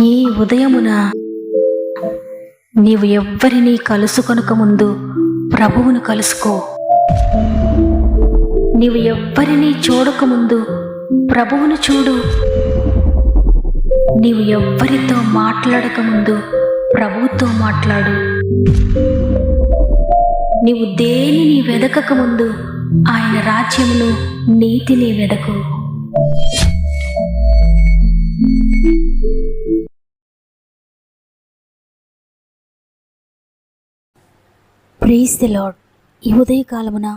ఈ ఉదయమున నీవు ఎవ్వరినీ కలుసుకొనక ముందు ప్రభువును కలుసుకో. నీవు ఎవ్వరినీ చూడకముందు ప్రభువును చూడు. నీవు ఎవ్వరితో మాట్లాడకముందు ప్రభువుతో మాట్లాడు. నీవు దేనిని వెదకకముందు ఆయన రాజ్యమును నీతిని వెదకు. Praise the lord. ఈ ఉదయకాలమున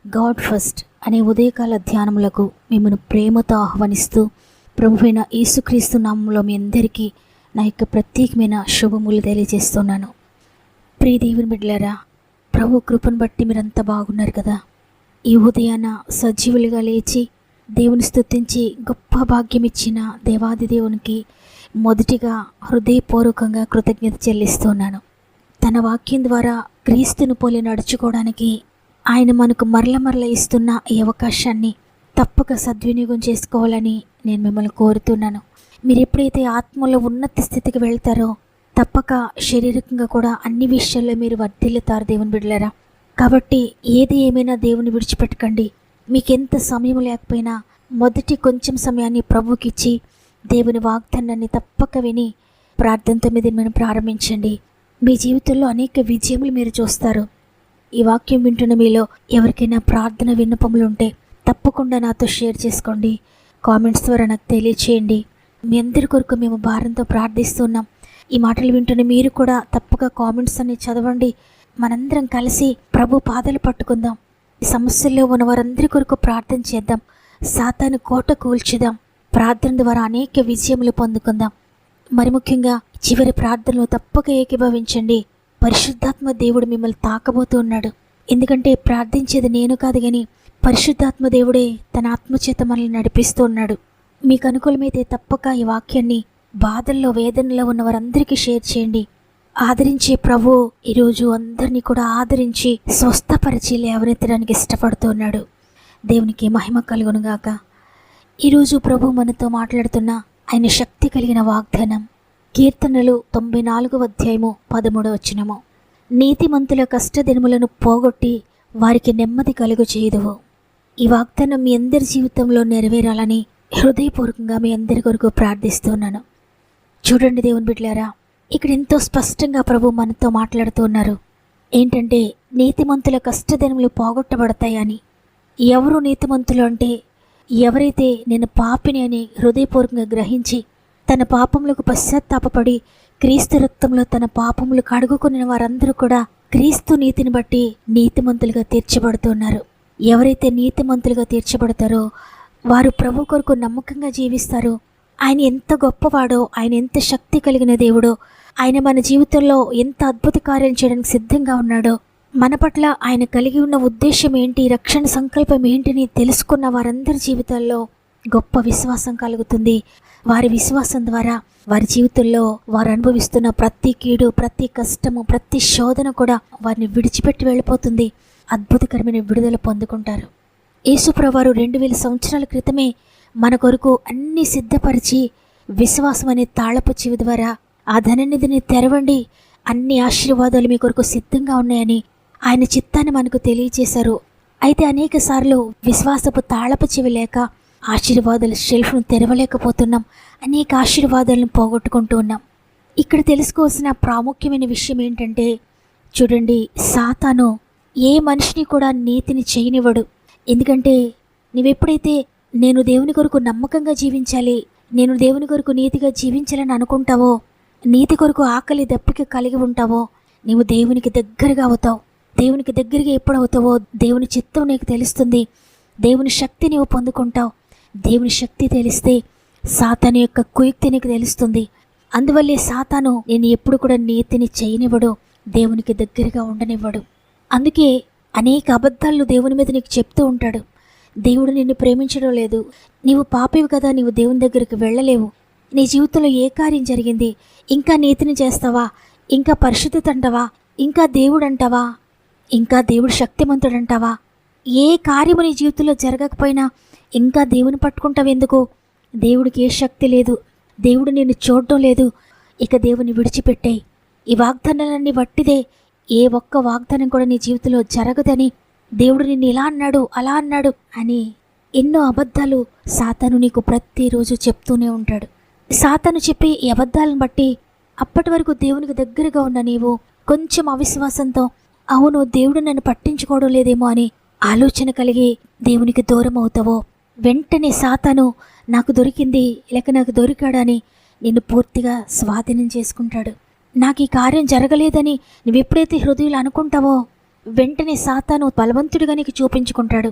గాడ్ ఫస్ట్ అనే ఉదయకాల ధ్యానములకు మిమ్మల్ని ప్రేమతో ఆహ్వానిస్తూ ప్రభువైన యేసుక్రీస్తు నామములో మీ అందరికీ నా యొక్క ప్రత్యేకమైన శుభములు తెలియజేస్తున్నాను. ప్రియ దేవుని బిడ్డలారా, ప్రభు కృపను బట్టి మీరంతా బాగున్నారు కదా. ఈ ఉదయాన సజీవులుగా లేచి దేవుని స్తుతించి గొప్ప భాగ్యం ఇచ్చిన దేవాది దేవునికి మొదటిగా హృదయపూర్వకంగా కృతజ్ఞత చెల్లిస్తున్నాను. తన వాక్యం ద్వారా క్రీస్తును పోలి నడుచుకోవడానికి ఆయన మనకు మరల ఇస్తున్న ఈ అవకాశాన్ని తప్పక సద్వినియోగం చేసుకోవాలని నేను మిమ్మల్ని కోరుతున్నాను. మీరు ఎప్పుడైతే ఆత్మలో ఉన్నత స్థితికి వెళ్తారో తప్పక శారీరకంగా కూడా అన్ని విషయాల్లో మీరు వర్ధిల్లుతారు దేవుని బిడ్డలారా. కాబట్టి ఏది ఏమైనా దేవుని విడిచిపెట్టకండి. మీకెంత సమయం లేకపోయినా మొదటి కొంచెం సమయాన్ని ప్రభువుకి ఇచ్చి దేవుని వాగ్దానాన్ని తప్పక విని ప్రార్థనతో మీద మనం ప్రారంభించండి. మీ జీవితంలో అనేక విజయములు మీరు చూస్తారు. ఈ వాక్యం వింటున్న మీలో ఎవరికైనా ప్రార్థన విన్నపములు ఉంటే తప్పకుండా నాతో షేర్ చేసుకోండి. కామెంట్స్ ద్వారా నాకు తెలియచేయండి. మీ అందరి కొరకు మేము భారంతో ప్రార్థిస్తున్నాం. ఈ మాటలు వింటున్న మీరు కూడా తప్పక కామెంట్స్ అన్ని చదవండి. మనందరం కలిసి ప్రభు పాదాలు పట్టుకుందాం. ఈ సమస్యల్లో ఉన్న వారందరి కొరకు ప్రార్థన చేద్దాం. సాతాను కోట కూల్చుదాం. ప్రార్థన ద్వారా అనేక విజయములు పొందుకుందాం. మరి ముఖ్యంగా చివరి ప్రార్థనలో తప్పక ఏకీభవించండి. పరిశుద్ధాత్మ దేవుడు మిమ్మల్ని తాకబోతూ ఉన్నాడు. ఎందుకంటే ప్రార్థించేది నేను కాదు కానీ పరిశుద్ధాత్మ దేవుడే తన ఆత్మచేత మనల్ని నడిపిస్తూ ఉన్నాడు. మీకు అనుకూలమైతే తప్పక ఈ వాక్యాన్ని బాధల్లో వేదనలో ఉన్న వారందరికీ షేర్ చేయండి. ఆదరించే ప్రభు ఈరోజు అందరినీ కూడా ఆదరించి స్వస్థపరిచి లేవనెత్తడానికి ఇష్టపడుతూ ఉన్నాడు. దేవునికి మహిమ కలుగునుగాక. ఈరోజు ప్రభు మనతో మాట్లాడుతున్న ఆయన శక్తి కలిగిన వాగ్దానం కీర్తనలు 94వ అధ్యాయము 13వ వచనము. నీతిమంతుల కష్టదినములను పోగొట్టి వారికి నెమ్మది కలుగు చేయుదువు. ఈ వాగ్దానం మీ అందరి జీవితంలో నెరవేరాలని హృదయపూర్వకంగా మీ అందరి కొరకు ప్రార్థిస్తున్నాను. చూడండి దేవుని బిడ్డలారా, ఇక్కడ ఎంతో స్పష్టంగా ప్రభు మనతో మాట్లాడుతూ ఉన్నారు. ఏంటంటే నీతిమంతుల కష్టదినములు పోగొట్టబడతాయని. ఎవరు నీతిమంతులు అంటే ఎవరైతే నేను పాపిని అని హృదయపూర్వకంగా గ్రహించి తన పాపములకు పశ్చాత్తాపపడి క్రీస్తు రక్తంలో తన పాపములు కడుగుకున్న వారందరూ కూడా క్రీస్తు నీతిని బట్టి నీతిమంతులుగా తీర్చబడుతున్నారు. ఎవరైతే నీతిమంతులుగా తీర్చబడతారో వారు ప్రభు కొరకు నమ్మకంగా జీవిస్తారు. ఆయన ఎంత గొప్పవాడో, ఆయన ఎంత శక్తి కలిగిన దేవుడో, ఆయన మన జీవితంలో ఎంత అద్భుత కార్యం చేయడానికి సిద్ధంగా ఉన్నాడో, మన పట్ల ఆయన కలిగి ఉన్న ఉద్దేశం ఏంటి, రక్షణ సంకల్పం ఏంటిని తెలుసుకున్న వారందరి జీవితాల్లో గొప్ప విశ్వాసం కలుగుతుంది. వారి విశ్వాసం ద్వారా వారి జీవితంలో వారు అనుభవిస్తున్న ప్రతి కీడు, ప్రతి కష్టము, ప్రతి శోధన కూడా వారిని విడిచిపెట్టి వెళ్ళిపోతుంది. అద్భుతకరమైన విడుదల పొందుకుంటారు. యేసుప్రభువారు 2000 సంవత్సరాల క్రితమే మన కొరకు అన్ని సిద్ధపరిచి విశ్వాసం అనే తాళపు చెవి ద్వారా ఆ ధననిధిని తెరవండి, అన్ని ఆశీర్వాదాలు మీ కొరకు సిద్ధంగా ఉన్నాయని ఆయన చిత్తాన్ని మనకు తెలియజేశారు. అయితే అనేక సార్లు విశ్వాసపు తాళపు చెవి లేక ఆశీర్వాదాల షెల్ఫ్ను తెరవలేకపోతున్నాం. అనేక ఆశీర్వాదాలను పోగొట్టుకుంటూ ఉన్నాం. ఇక్కడ తెలుసుకోవాల్సిన ప్రాముఖ్యమైన విషయం ఏంటంటే, చూడండి, సాతాను ఏ మనిషిని కూడా నీతిని చేయనివ్వడు. ఎందుకంటే నువ్వెప్పుడైతే నేను దేవుని కొరకు నమ్మకంగా జీవించాలి, నేను దేవుని కొరకు నీతిగా జీవించాలని అనుకుంటావో, నీతి కొరకు ఆకలి దప్పిక కలిగి ఉంటావో, నీవు దేవునికి దగ్గరగా అవుతావు. దేవునికి దగ్గరగా ఎప్పుడు అవుతావో దేవుని చిత్తం నీకు తెలుస్తుంది. దేవుని శక్తి నీవు పొందుకుంటావు. దేవుని శక్తి తెలిస్తే సాతాను యొక్క కుయుక్తి నీకు తెలుస్తుంది. అందువల్లే సాతాను నేను ఎప్పుడు కూడా నీతిని చేయనివ్వడు, దేవునికి దగ్గరగా ఉండనివ్వడు. అందుకే అనేక అబద్ధాలు దేవుని మీద నీకు చెప్తూ ఉంటాడు. దేవుడు నిన్ను ప్రేమించడం లేదు, నీవు పాపివి కదా, నీవు దేవుని దగ్గరికి వెళ్ళలేవు, నీ జీవితంలో ఏ కార్యం జరిగింది, ఇంకా నీతిని చేస్తావా, ఇంకా పరిశుద్ధత అంటావా, ఇంకా దేవుడు అంటావా, ఇంకా దేవుడు శక్తిమంతుడంటావా, ఏ కార్యము నీ జీవితంలో జరగకపోయినా ఇంకా దేవుని పట్టుకుంటావు ఎందుకు? దేవుడికి ఏ శక్తి లేదు, దేవుడు నిన్ను చూడడం లేదు, ఇక దేవుని విడిచిపెట్టాయి. ఈ వాగ్దానాలన్నీ వట్టిదే, ఏ ఒక్క వాగ్దానం కూడా నీ జీవితంలో జరగదని, దేవుడు నిన్ను ఇలా అన్నాడు అలా అన్నాడు అని ఎన్నో అబద్ధాలు సాతాను నీకు ప్రతిరోజు చెప్తూనే ఉంటాడు. సాతాను చెప్పే ఈ అబద్ధాలను బట్టి అప్పటి వరకు దేవునికి దగ్గరగా ఉన్న నీవు కొంచెం అవిశ్వాసంతో, అవును దేవుడు నన్ను పట్టించుకోవడం లేదేమో అని ఆలోచన కలిగి దేవునికి దూరం అవుతావో, వెంటనే సాతాను నాకు దొరికింది లేక నాకు దొరికాడని నిన్ను పూర్తిగా స్వాధీనం చేసుకుంటాడు. నాకు ఈ కార్యం జరగలేదని నువ్వు ఎప్పుడైతే హృదయంలో అనుకుంటావో, వెంటనే సాతాను బలవంతుడిగా నీకు చూపించుకుంటాడు.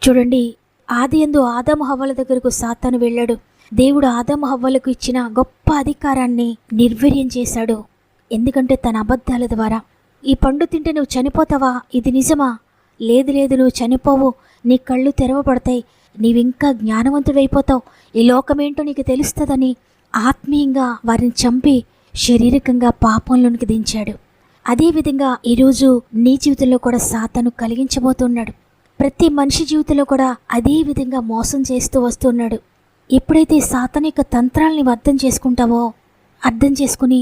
చూడండి, ఆదియందు ఆదాము హవ్వల దగ్గరకు సాతాను వెళ్ళాడు. దేవుడు ఆదాము హవ్వలకు ఇచ్చిన గొప్ప అధికారాన్ని నిర్వీర్యం చేశాడు. ఎందుకంటే తన అబద్ధాల ద్వారా, ఈ పండు తింటే నువ్వు చనిపోతావా, ఇది నిజమా, లేదు లేదు నువ్వు చనిపోవు, నీ కళ్ళు తెరవబడతాయి, నీవింకా జ్ఞానవంతుడైపోతావు, ఈ లోకమేంటో నీకు తెలుస్తుందని ఆత్మీయంగా వారిని చంపి శారీరకంగా పాపంలోనికి దించాడు. అదేవిధంగా ఈరోజు నీ జీవితంలో కూడా సాతాను కలిగించబోతున్నాడు. ప్రతి మనిషి జీవితంలో కూడా అదే విధంగా మోసం చేస్తూ వస్తున్నాడు. ఎప్పుడైతే సాతాను యొక్క తంత్రాలని అర్థం చేసుకుంటావో, అర్థం చేసుకుని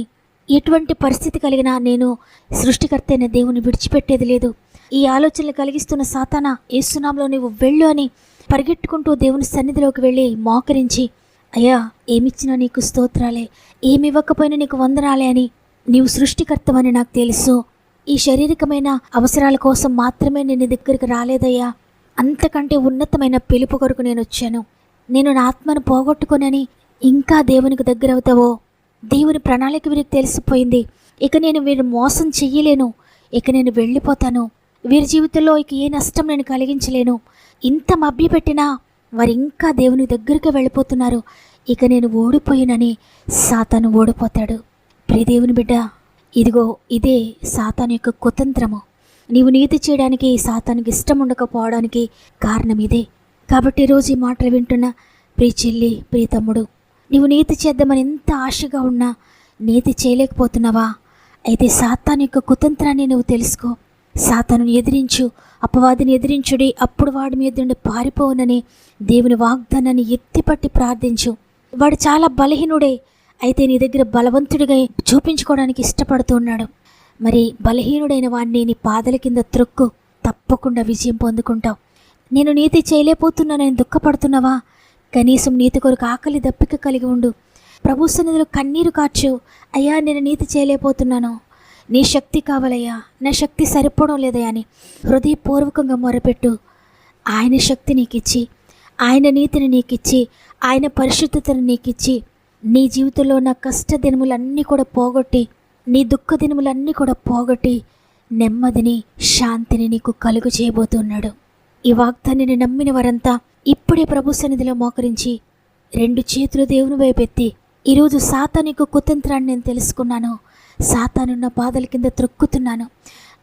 ఎటువంటి పరిస్థితి కలిగినా నేను సృష్టికర్త అయిన దేవుని విడిచిపెట్టేది లేదు, ఈ ఆలోచనలు కలిగిస్తున్న సాతానా యేసు నామములో నువ్వు వెళ్ళు అని పరిగెట్టుకుంటూ దేవుని సన్నిధిలోకి వెళ్ళి మోకరించి, అయ్యా ఏమిచ్చినా నీకు స్తోత్రాలే, ఏమివ్వకపోయినా నీకు వందనాలే అని, నీవు సృష్టికర్తవని నాకు తెలుసు, ఈ శారీరకమైన అవసరాల కోసం మాత్రమే నేను దగ్గరికి రాలేదయ్యా, అంతకంటే ఉన్నతమైన పిలుపు కొరకు నేను వచ్చాను, నేను నా ఆత్మను పోగొట్టుకొనని ఇంకా దేవునికి దగ్గర అవుతావో, దేవుని ప్రణాళిక వీరికి తెలిసిపోయింది, ఇక నేను వీరు మోసం చెయ్యలేను, ఇక నేను వెళ్ళిపోతాను, వీరి జీవితంలో ఇక ఏ నష్టం నేను కలిగించలేను, ఇంత మభ్యపెట్టినా వారు ఇంకా దేవుని దగ్గరికి వెళ్ళిపోతున్నారు, ఇక నేను ఓడిపోయినని సాతాను ఓడిపోతాడు. ప్రియ దేవుని బిడ్డ, ఇదిగో ఇదే సాతాను యొక్క కుతంత్రము. నీవు నీతి చేయడానికి సాతానికి ఇష్టం ఉండకపోవడానికి కారణం ఇదే. కాబట్టి ఈరోజు ఈ మాటలు వింటున్న ప్రియ చెల్లి, ప్రియ తమ్ముడు, నీవు నీతి చేద్దామని ఎంత ఆశగా ఉన్నా నీతి చేయలేకపోతున్నావా? అయితే సాతాను యొక్క కుతంత్రాన్ని నువ్వు తెలుసుకో. సాతానుని ఎదిరించు, అపవాదిని ఎదిరించుడి, అప్పుడు వాడి మీద నుండి పారిపోవునని దేవుని వాగ్దానాన్ని ఎత్తిపట్టి ప్రార్థించు. వాడు చాలా బలహీనుడే, అయితే నీ దగ్గర బలవంతుడిగా చూపించుకోవడానికి ఇష్టపడుతున్నాడు. మరి బలహీనుడైన వాడిని నీ పాదల కింద త్రొక్కు, తప్పకుండా విజయం పొందుకుంటావు. నేను నీతి చేయలేకపోతున్నానని దుఃఖపడుతున్నావా? కనీసం నీతి కొరకు ఆకలి దప్పిక కలిగి ఉండు. ప్రభు సన్నిధిలో కన్నీరు కార్చు, అయ్యా నేను నీతి చేయలేకపోతున్నాను, నీ శక్తి కావాలయ్యా, నా శక్తి సరిపోవడం లేదయ్యా అని హృదయపూర్వకంగా మొరపెట్టు. ఆయన శక్తి నీకిచ్చి, ఆయన నీతిని నీకిచ్చి, ఆయన పరిశుద్ధతను నీకిచ్చి, నీ జీవితంలో ఉన్న కష్ట దినములన్నీ కూడా పోగొట్టి, నీ దుఃఖ దినములన్నీ కూడా పోగొట్టి నెమ్మదిని, శాంతిని నీకు కలుగు చేయబోతున్నాడు. ఈ వాగ్దాన్ని నమ్మిన వారంతా ఇప్పుడే ప్రభు సన్నిధిలో మోకరించి 2 చేతులు దేవుని వైపెత్తి, ఈరోజు సాతాను కుతంత్రాన్ని నేను తెలుసుకున్నాను, సాతాను నా పాదాల కింద త్రొక్కుతున్నాను,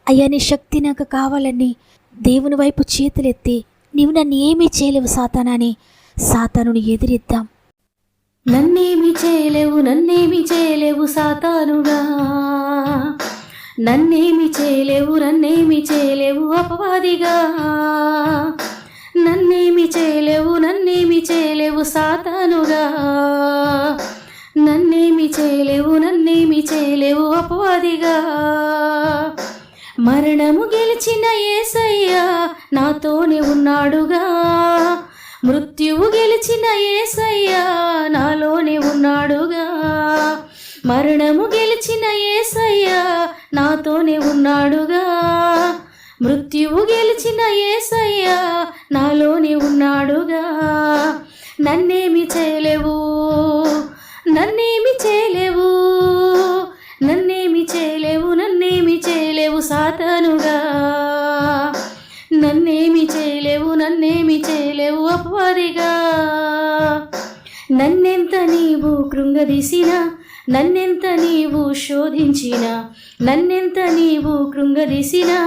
అయ్యా నీ శక్తి నాకు కావాలని దేవుని వైపు చేతులెత్తి, నీవు నన్ను ఏమీ చేయలేవు సాతానా అని సాతానుని ఎదిరిద్దాం. నన్నేమి చేయలేవు, నన్నేమి చేయలేవు సాతానుగా, నన్నేమి చేయలేవు, నన్నేమి చేయలేవు అపవాదిగా, నన్నేమి చేయలేవు, నన్నేమి చేయలేవు సాతానుగా, నన్నేమి చేయలేవు, నన్నేమి చేయలేవు అపవాదిగా. మరణము గెలిచిన యేసయ్య నాతోనే ఉన్నాడుగా, మృత్యువు గెలిచిన యేసయ్య నాలోనే ఉన్నాడుగా, మరణము గెలిచిన యేసయ్య నాతోనే ఉన్నాడుగా, మృత్యువు గెలిచిన యేసయ్య నాలోనే ఉన్నాడుగా. నన్నేమి చేయలేవు, నన్నేమి చేయలేవు, నన్నేమి చేయలేవు, నన్నేమి చేయలేవు సాతానుగా, నన్నేమి చేయలేవు, నన్నేమి చేయలేవు అపవాదిగా. నన్నెంత నీవు కృంగదీసినా, నన్నెంత నీవు శోధించినా, నన్నెంత నీవు కృంగదీసినా,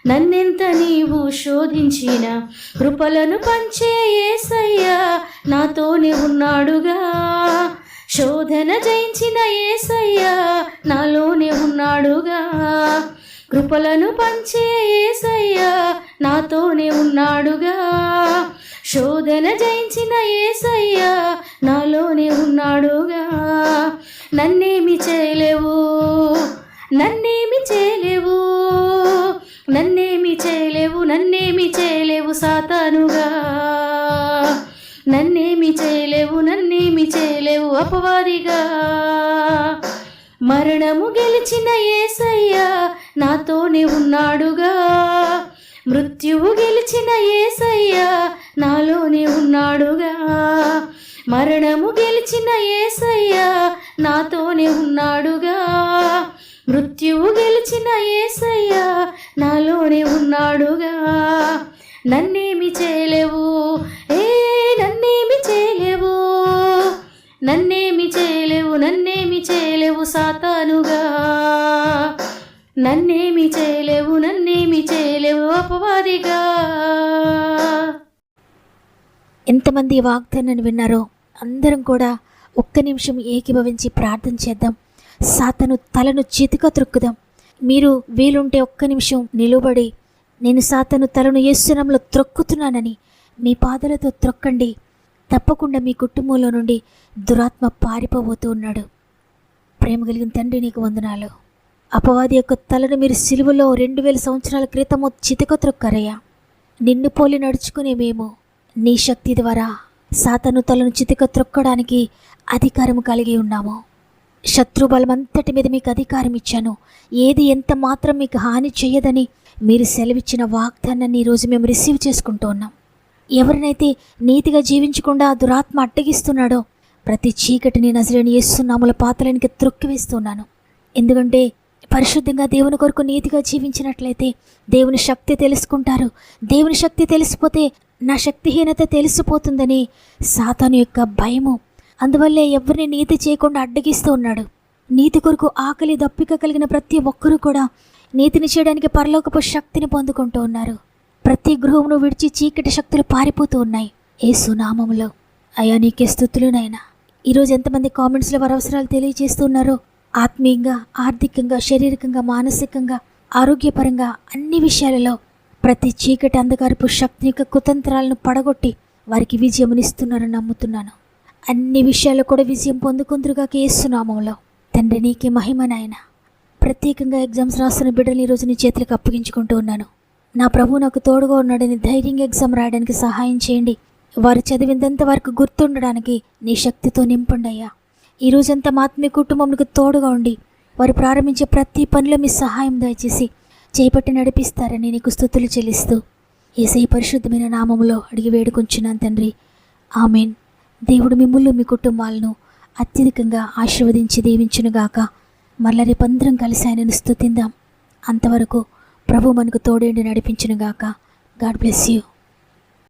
నన్నెంత నీవు శోధించిన, కృపలను పంచే యేసయ్య నాతోనే ఉన్నాడుగా, శోధన జయించిన యేసయ్య నాలోనే ఉన్నాడుగా, కృపలను పంచే యేసయ్య నాతోనే ఉన్నాడుగా, శోధన జయించిన యేసయ్యా నాలోనే ఉన్నాడుగా. నన్నేమి చేయలేవు, నన్నేమి చేయలేవు, నన్నేమి చేయలేవు, నన్నేమి చేయలేవు సాతానుగా. నన్నేమి చేయలేవు, నన్నేమి చేయలేవు అపవాదిగా. మరణము గెలిచిన యేసయ్యా నాతోనే ఉన్నాడుగా. మృత్యువు గెలిచిన యేసయ్యా నాలోనే ఉన్నాడుగా. మరణము గెలిచిన యేసయ్యా నాతోనే ఉన్నాడుగా. మృత్యువు గెలిచిన యేసయ్యా నాలోనే ఉన్నాడుగా. నన్నేమి చేయలేవు, నన్నేమి చేయలేవు, నన్నేమి చేయలేవు, నన్నేమి చేయలేవు సాతానుగా. నన్నేమి చేయలేవు, నన్నేమి చేయలేవు అపవాదిగా. ఎంతమంది ఈ వాగ్దానాన్ని విన్నారో అందరం కూడా ఒక్క నిమిషం ఏకీభవించి ప్రార్థన చేద్దాం. సాతాను తలను చితిక త్రొక్కుదాం. మీరు వీలుంటే ఒక్క నిమిషం నిలబడి, నేను సాతాను తలను యేసు నామములో త్రొక్కుతున్నానని మీ పాదాలతో త్రొక్కండి. తప్పకుండా మీ కుటుంబంలో నుండి దురాత్మ పారిపోబోతూ ఉన్నాడు. ప్రేమ కలిగిన తండ్రి, నీకు వందనాలు. అపవాది యొక్క తలను మీరు సిలువలో 2000 సంవత్సరాల క్రితము చితిక త్రొక్కారయ్యా. నిన్ను పోలి నడుచుకునే మేము నీ శక్తి ద్వారా సాతాను తలను చితిక త్రొక్కడానికి అధికారం కలిగి ఉన్నాము. శత్రు బలమంతటి మీద మీకు అధికారం ఇచ్చాను. ఏది ఎంత మాత్రం మీకు హాని చేయదని మీరు సెలవిచ్చిన వాగ్దానాన్ని ఈరోజు మేము రిసీవ్ చేసుకుంటూ ఉన్నాం. ఎవరినైతే నీతిగా జీవించకుండా దురాత్మ అడ్డగిస్తున్నాడో ప్రతి చీకటిని నజరేయుని యేసు నామములో పాతాళానికి త్రొక్కివేస్తున్నాను. ఎందుకంటే పరిశుద్ధంగా దేవుని కొరకు నీతిగా జీవించినట్లయితే దేవుని శక్తి తెలుసుకుంటారు. దేవుని శక్తి తెలిసిపోతే నా శక్తిహీనత తెలిసిపోతుందని సాతాను యొక్క భయము. అందువల్లే ఎవరిని నీతి చేయకుండా అడ్డగిస్తూ ఉన్నాడు. నీతి కొరకు ఆకలి దప్పిక కలిగిన ప్రతి ఒక్కరూ కూడా నీతిని చేయడానికి పరలోకపు శక్తిని పొందుకుంటూ ఉన్నారు. ప్రతి గృహమును విడిచి చీకటి శక్తులు పారిపోతూ ఉన్నాయి. యేసు నామములో అయ్యా నీకే స్తుతులు నాయనా. ఈరోజు ఎంతమంది కామెంట్స్లో వారి అవసరాలు తెలియజేస్తున్నారో, ఆత్మీయంగా, ఆర్థికంగా, శారీరకంగా, మానసికంగా, ఆరోగ్యపరంగా అన్ని విషయాలలో ప్రతి చీకటి అంధకారపు శక్తి యొక్క కుతంత్రాలను పడగొట్టి వారికి విజయమునిస్తున్నారని నమ్ముతున్నాను. అన్ని విషయాల్లో కూడా విజయం పొందుకుందరుగా యేసు నామములో. తండ్రి నీకే మహిమ నాయన. ప్రత్యేకంగా ఎగ్జామ్స్ రాస్తున్న బిడ్డలు ఈరోజు నీ చేతులకు అప్పగించుకుంటూ ఉన్నాను. నా ప్రభు నాకు తోడుగా ఉన్నాడని ధైర్యంగా ఎగ్జామ్ రాయడానికి సహాయం చేయండి. వారు చదివిందంత వరకు గుర్తుండడానికి నీ శక్తితో నింపండి అయ్యా. ఈరోజంతా మా ఆత్మీయ కుటుంబంకు తోడుగా ఉండి వారు ప్రారంభించే ప్రతి పనిలో మీ సహాయం దయచేసి చేపట్టి నడిపిస్తారని నీకు స్తుతులు చెల్లిస్తూ యేసయ్య పరిశుద్ధమైన నామములో అడిగి వేడుకొంచున్నాను తండ్రి. ఆమెన్. దేవుడు మిమ్ములను మీ కుటుంబాలను అత్యధికంగా ఆశీర్వదించి దీవించునుగాక. మళ్ళీ రేపందరం కలిసి ఆయనను స్తుతిందాం. అంతవరకు ప్రభు మనకు తోడేండి నడిపించునుగాక. God bless you.